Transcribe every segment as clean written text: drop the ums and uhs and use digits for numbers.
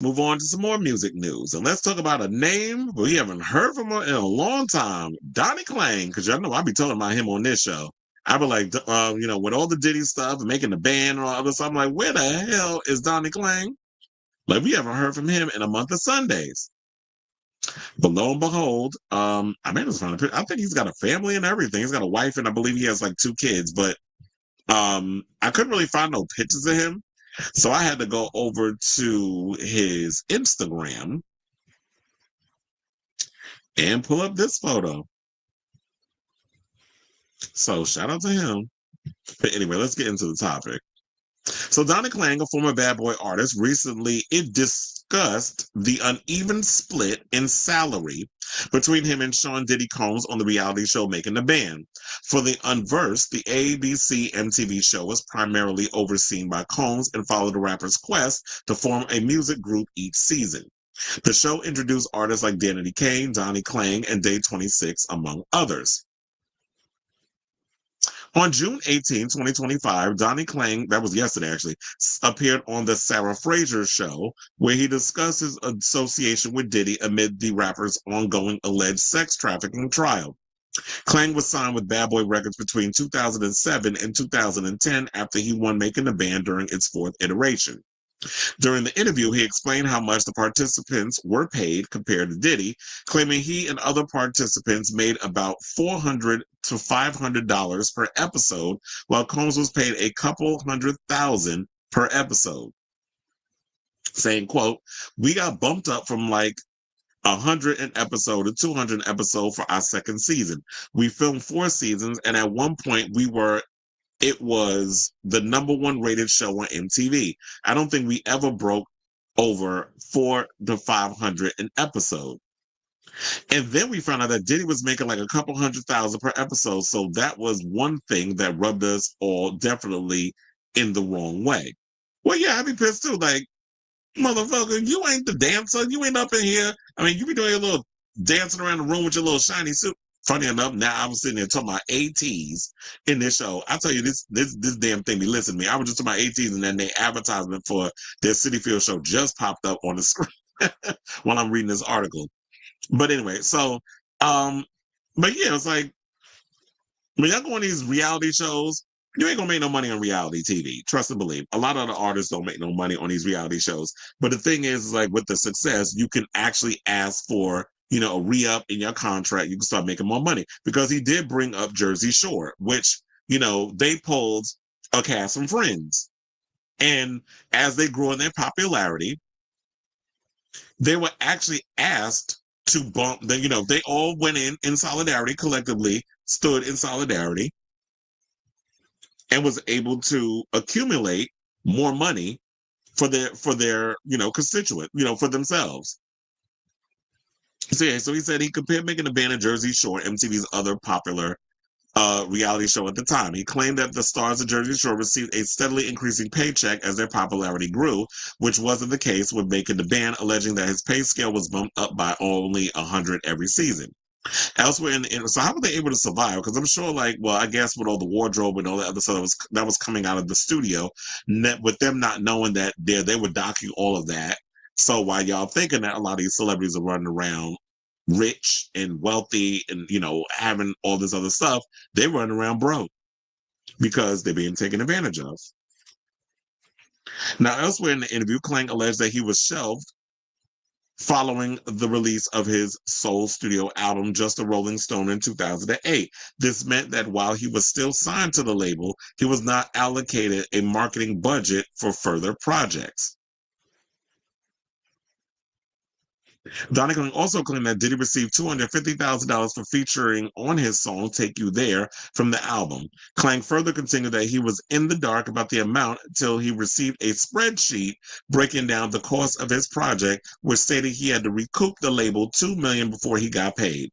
move on to some more music news. And let's talk about a name we haven't heard from in a long time, Donnie Klang, because y'all know I be talking about him on this show. I be like, with all the Diddy stuff and making the band and all other stuff, I'm like, where the hell is Donnie Klang? Like, we haven't heard from him in a month of Sundays. But lo and behold, I mean, I think he's got a family and everything. He's got a wife, and I believe he has like 2 kids. But I couldn't really find no pictures of him, so I had to go over to his Instagram and pull up this photo. So shout out to him. But anyway, let's get into the topic. So Donnie Klang, a former Bad Boy artist, recently discussed the uneven split in salary between him and Sean Diddy Combs on the reality show Making the Band. For the unversed, the ABC MTV show was primarily overseen by Combs and followed the rapper's quest to form a music group each season. The show introduced artists like Danity Kane, Donnie Klang, and Day 26, among others. On June 18, 2025, Donnie Klang, that was yesterday actually, appeared on the Sarah Fraser show, where he discussed his association with Diddy amid the rapper's ongoing alleged sex trafficking trial. Klang was signed with Bad Boy Records between 2007 and 2010 after he won Making the Band during its fourth iteration. During the interview, he explained how much the participants were paid compared to Diddy, claiming he and other participants made about $400 to $500 per episode, while Combs was paid a couple $100,000 per episode. Saying, quote, "We got bumped up from like 100 an episode to 200 an episode for our second season. We filmed 4 seasons, and at one point it was the #1 rated show on MTV. I don't think we ever broke over 400 to 500 an episode." And then we found out that Diddy was making like a couple $100,000 per episode. So that was one thing that rubbed us all definitely in the wrong way. Well, yeah, I'd be pissed too. Like, motherfucker, you ain't the dancer. You ain't up in here. I mean, you be doing your little dancing around the room with your little shiny suit. Funny enough, now I was sitting there talking about ATs in this show. I tell you, this damn thing be listening to me. I was just talking about ATs, and then the advertisement for their City Field show just popped up on the screen while I'm reading this article. But anyway, so but yeah, it's like when y'all go on these reality shows, you ain't gonna make no money on reality TV. Trust and believe. A lot of the artists don't make no money on these reality shows. But the thing is, like with the success, you can actually ask for, a re-up in your contract. You can start making more money. Because he did bring up Jersey Shore, which, they pulled a cast from Friends. And as they grew in their popularity, they were actually asked to bump they all went in solidarity, collectively stood in solidarity, and was able to accumulate more money for their constituent, for themselves. So yeah, so he said he compared Making the Band of Jersey Shore, MTV's other popular reality show at the time. He claimed that the stars of Jersey Shore received a steadily increasing paycheck as their popularity grew, which wasn't the case with Making the Band, alleging that his pay scale was bumped up by only 100 every season. Elsewhere so how were they able to survive? Because I'm sure, I guess with all the wardrobe and all that other stuff that was coming out of the studio, with them not knowing that they were docking all of that. So while y'all thinking that a lot of these celebrities are running around rich and wealthy and having all this other stuff, they run around broke because they're being taken advantage of. Now, elsewhere in the interview, Klang alleged that he was shelved following the release of his sole studio album, Just a Rolling Stone, in 2008. This meant that while he was still signed to the label, he was not allocated a marketing budget for further projects. Donnie also claimed that Diddy received $250,000 for featuring on his song Take You There from the album. Klang further continued that he was in the dark about the amount until he received a spreadsheet breaking down the cost of his project, which stated he had to recoup the label $2 million before he got paid.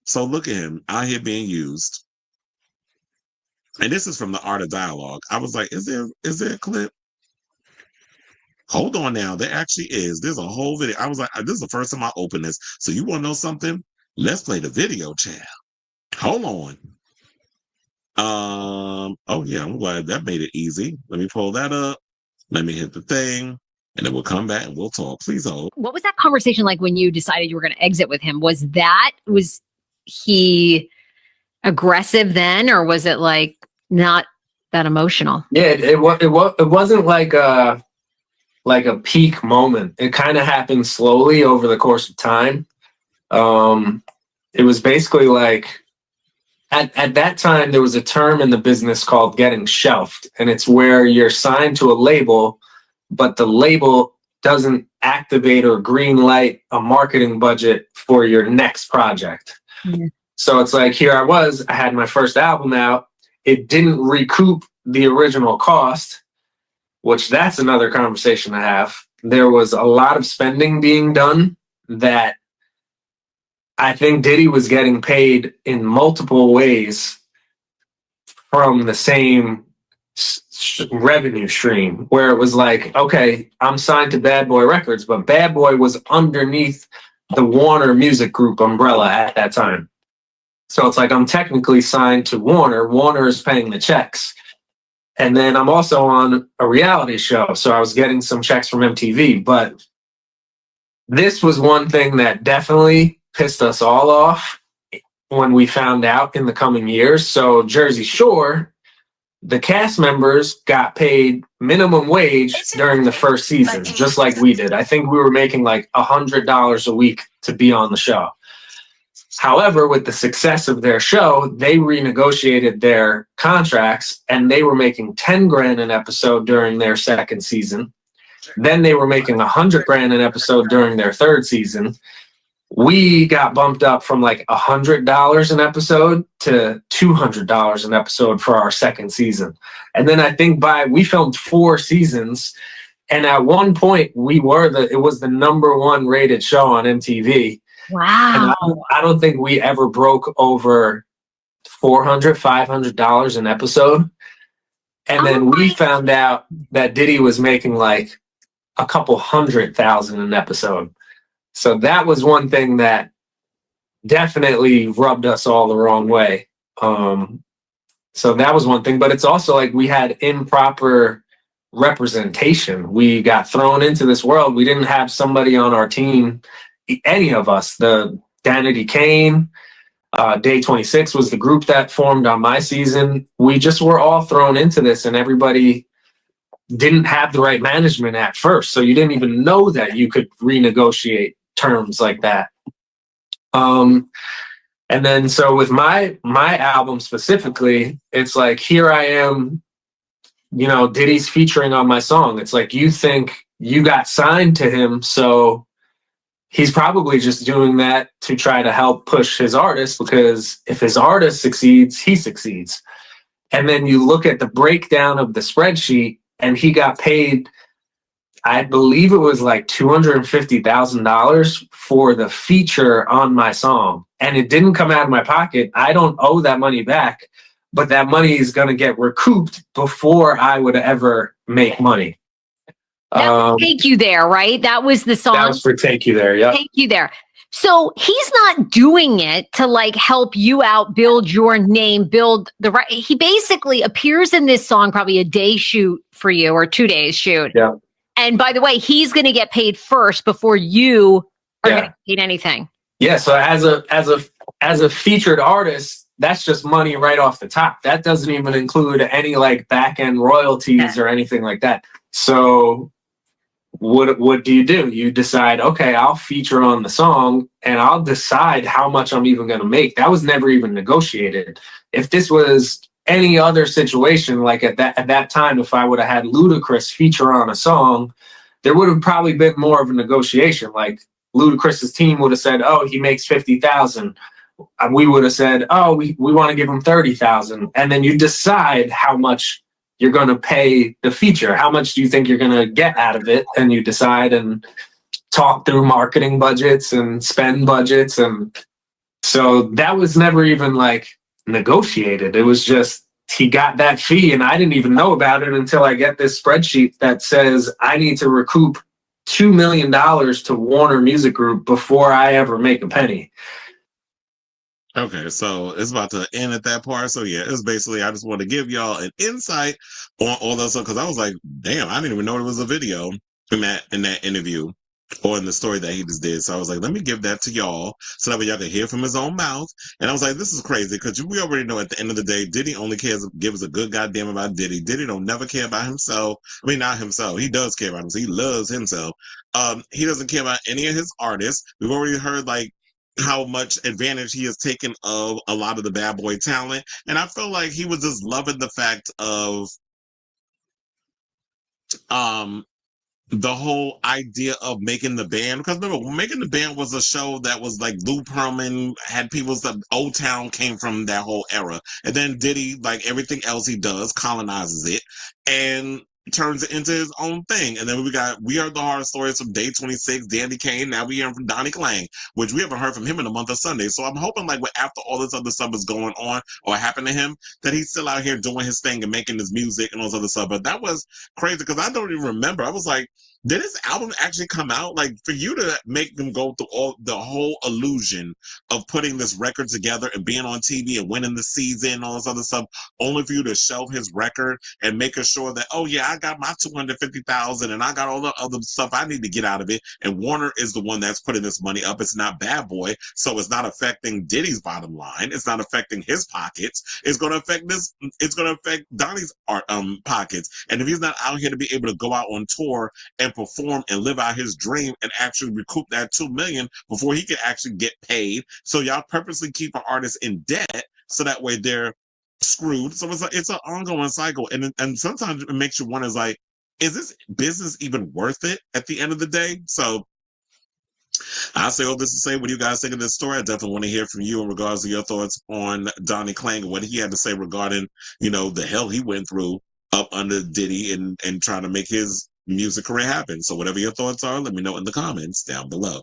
So look at him out here being used. And this is from the Art of Dialogue. I was like, is there a clip? Hold on now. There actually is. There's a whole video. I was like, this is the first time I opened this. So you want to know something? Let's play the video, child. Hold on. Oh yeah, I'm glad that made it easy. Let me pull that up. Let me hit the thing. and then we'll come back and we'll talk. Please hold. What was that conversation like when you decided you were going to exit with him? Was he aggressive then, or was it like not that emotional? Yeah, it wasn't like a peak moment. It kind of happened slowly over the course of time. It was basically like at that time there was a term in the business called getting shelved, and it's where you're signed to a label, but the label doesn't activate or green light a marketing budget for your next project. Mm-hmm. So it's like, here I had my first album out. It didn't recoup the original cost, which that's another conversation to have. There was a lot of spending being done that I think Diddy was getting paid in multiple ways from the same revenue stream, where it was like, okay, I'm signed to Bad Boy Records, but Bad Boy was underneath the Warner Music Group umbrella at that time. So it's like, I'm technically signed to Warner. Warner is paying the checks. And then I'm also on a reality show. So I was getting some checks from MTV. But this was one thing that definitely pissed us all off when we found out in the coming years. So Jersey Shore, the cast members got paid minimum wage during the first season, just like we did. I think we were making like $100 a week to be on the show. However, with the success of their show, they renegotiated their contracts and they were making 10 grand an episode during their second season. Then they were making 100 grand an episode during their third season. We got bumped up from like $100 an episode to $200 an episode for our second season. And then I think we filmed 4 seasons. And at one point it was the #1 rated show on MTV. Wow. And I don't think we ever broke over $400, $500 an episode. And then we found out that Diddy was making like a couple $100,000 an episode. So that was one thing that definitely rubbed us all the wrong way. So that was one thing, but it's also like we had improper representation. We got thrown into this world. We didn't have somebody on our team, any of us. The Danity Kane, Day 26 was the group that formed on my season. We just were all thrown into this, and everybody didn't have the right management at first. So you didn't even know that you could renegotiate terms like that. And then so with my album specifically, it's like, here I am, Diddy's featuring on my song. It's like, you think you got signed to him, so he's probably just doing that to try to help push his artist, because if his artist succeeds, he succeeds. And then you look at the breakdown of the spreadsheet, and he got paid, I believe it was like $250,000 for the feature on my song. And it didn't come out of my pocket. I don't owe that money back, but that money is going to get recouped before I would ever make money. That was Take You There, right? That was the song. That was for Take You There, yeah. Take You There. So he's not doing it to like help you out, build your name, build the right. He basically appears in this song, probably a day shoot for you or 2 days shoot. Yeah. And by the way, he's going to get paid first before you are going to get paid anything. Yeah. So as a featured artist, that's just money right off the top. That doesn't even include any like back end royalties or anything like that. So what do? You decide, okay, I'll feature on the song and I'll decide how much I'm even going to make. That was never even negotiated. If this was any other situation, like at that time, if I would have had Ludacris feature on a song, there would have probably been more of a negotiation. Like Ludacris's team would have said, oh, he makes 50,000. We would have said, oh, we want to give him 30,000. And then you decide how much you're going to pay the feature. How much do you think you're going to get out of it? And you decide and talk through marketing budgets and spend budgets. And so that was never even like negotiated. It was just, he got that fee and I didn't even know about it until I get this spreadsheet that says I need to recoup $2 million to Warner Music Group before I ever make a penny. Okay, so it's about to end at that part. So yeah, it's basically, I just want to give y'all an insight on all that stuff, because I was like, damn, I didn't even know it was a video. in that interview or in the story that he just did. So I was like, let me give that to y'all so that way y'all can hear from his own mouth. And I was like, this is crazy because we already know at the end of the day, Diddy only gives a good goddamn about Diddy. Diddy don't never care about himself. I mean, not himself. He does care about himself. He loves himself. He doesn't care about any of his artists. We've already heard like how much advantage he has taken of a lot of the bad boy talent. And I feel like he was just loving the fact of the whole idea of making the band, because remember, making the band was a show that was like Lou Pearlman had people's the Old Town came from that whole era, and then Diddy, like everything else he does, colonizes it and turns it into his own thing. And then we got We Are the Hard Stories from Day 26, Dandy Kane. Now we hearing from Donnie Klang, which we haven't heard from him in a month of Sunday. So I'm hoping like after all this other stuff is going on or happened to him, that he's still out here doing his thing and making his music and all this other stuff. But that was crazy because I don't even remember. I was like, did his album actually come out? Like, for you to make them go through all the whole illusion of putting this record together and being on TV and winning the season and all this other stuff, only for you to shelve his record and making sure that, oh yeah, I got my 250,000 and I got all the other stuff I need to get out of it. And Warner is the one that's putting this money up. It's not Bad Boy, so it's not affecting Diddy's bottom line. It's not affecting his pockets. It's going to affect this. It's going to affect Donnie's pockets. And if he's not out here to be able to go out on tour and perform and live out his dream and actually recoup that $2 million before he can actually get paid. So y'all purposely keep an artist in debt so that way they're screwed. So it's an ongoing cycle. And sometimes it makes you wonder, like, is this business even worth it at the end of the day? So I say all this to say, what do you guys think of this story? I definitely want to hear from you in regards to your thoughts on Donnie Klang, what he had to say regarding, the hell he went through up under Diddy and trying to make his music career happen. So whatever your thoughts are, let me know in the comments down below.